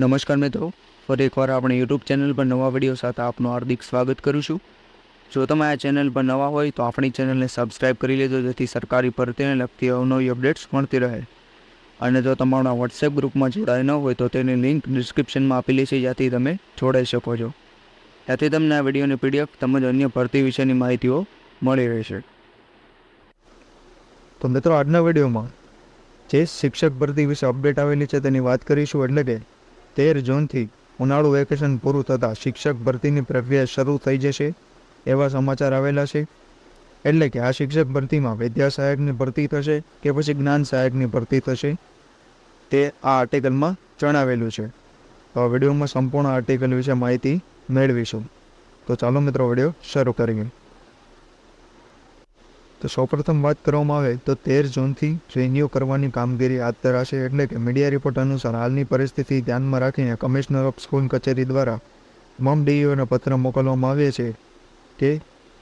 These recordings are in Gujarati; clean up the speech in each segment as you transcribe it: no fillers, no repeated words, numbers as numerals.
નમસ્કાર મિત્રો, ફરી એકવાર આપણે યુટ્યુબ ચેનલ પર નવા વિડીયો સાથે આપનું હાર્દિક સ્વાગત કરું છું. જો તમે આ ચેનલ પર નવા હોય તો આપણી ચેનલને સબસ્ક્રાઇબ કરી લેજો, જેથી સરકારી ભરતીને લગતી અવનવી અપડેટ્સ મળતી રહે. અને જો તમારા વોટ્સએપ ગ્રુપમાં જોડાય ન હોય તો તેની લિંક ડિસ્ક્રિપ્શનમાં આપેલી છે, જ્યાંથી તમે જોડાઈ શકો છો. ત્યાંથી તમને આ વિડીયોની PDF તેમજ અન્ય ભરતી વિશેની માહિતીઓ મળી રહેશે. તો મિત્રો, આજના વિડીયોમાં જે શિક્ષક ભરતી વિશે અપડેટ આવેલી છે તેની વાત કરીશું. એટલે કે 13 જૂનથી ઉનાળુ વેકેશન પૂરું થતાં શિક્ષક ભરતીની પ્રક્રિયા શરૂ થઈ જશે એવા સમાચાર આવેલા છે. એટલે કે આ શિક્ષક ભરતીમાં વિદ્યા સહાયકની ભરતી થશે કે પછી જ્ઞાન સહાયકની ભરતી થશે તે આ આર્ટિકલમાં જણાવેલું છે. તો આ વિડીયોમાં સંપૂર્ણ આર્ટિકલ વિશે માહિતી મેળવીશું. તો ચાલો મિત્રો, વિડીયો શરૂ કરીએ. તો સૌપ્રથમ વાત કરવામાં આવે તો 13 જૂનથી રિન્યૂ કરવાની કામગીરી હાથ ધરાશે. એટલે કે મીડિયા રિપોર્ટ અનુસાર હાલની પરિસ્થિતિ ધ્યાનમાં રાખીને કમિશનર ઓફ સ્કૂલ કચેરી દ્વારા તમામ ડીઈઓને પત્ર મોકલવામાં આવે છે કે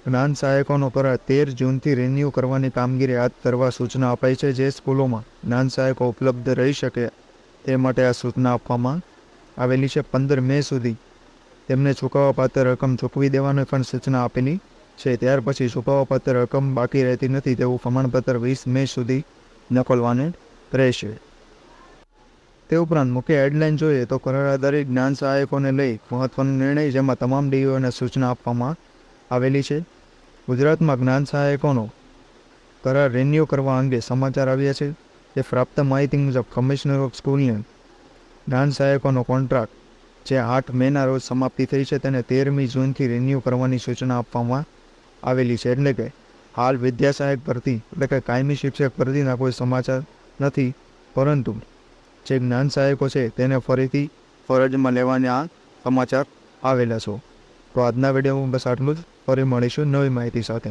જ્ઞાન સહાયકોનો કરાર 13 જૂનથી રિન્યૂ કરવાની કામગીરી હાથ ધરવા સૂચના અપાઈ છે. જે સ્કૂલોમાં જ્ઞાન સહાયકો ઉપલબ્ધ રહી શકે તે માટે આ સૂચના આપવામાં આવેલી છે. 15 મે સુધી તેમને ચૂકવવાપાત્ર રકમ ચૂકવી દેવાની પણ સૂચના આપેલી છે. ત્યાર પછી ચૂકવવાપાત્ર રકમ બાકી રહેતી નથી તેવું પ્રમાણપત્ર 20 મે સુધી મોકલવાને રહેશે. તે ઉપરાંત મુખ્ય હેડલાઇન જોઈએ તો કરાર આધારિત જ્ઞાન સહાયકોને લઈ મહત્વનો નિર્ણય, જેમાં તમામ ડીઓને સૂચના આપવામાં આવેલી છે. ગુજરાતમાં જ્ઞાન સહાયકોનો કરાર રિન્યૂ કરવા અંગે સમાચાર આવ્યા છે. જે પ્રાપ્ત માહિતી મુજબ કમિશનર ઓફ સ્કૂલને જ્ઞાન સહાયકોનો કોન્ટ્રાક્ટ જે 8 મેના રોજ સમાપ્તિ થઈ છે તેને 13મી જૂનથી રિન્યૂ કરવાની સૂચના આપવામાં આવેલી છે. એટલે કે હાલ વિદ્યા સહાયક ભરતી એટલે કે કાયમી શિક્ષક ભરતીના કોઈ સમાચાર નથી, પરંતુ જે જ્ઞાન સહાયકો છે તેને ફરીથી ફરજમાં લેવાના આ સમાચાર આવેલા છે. તો આજના વિડીયોમાં બસ આટલું જ. ફરી મળીશું નવી માહિતી સાથે.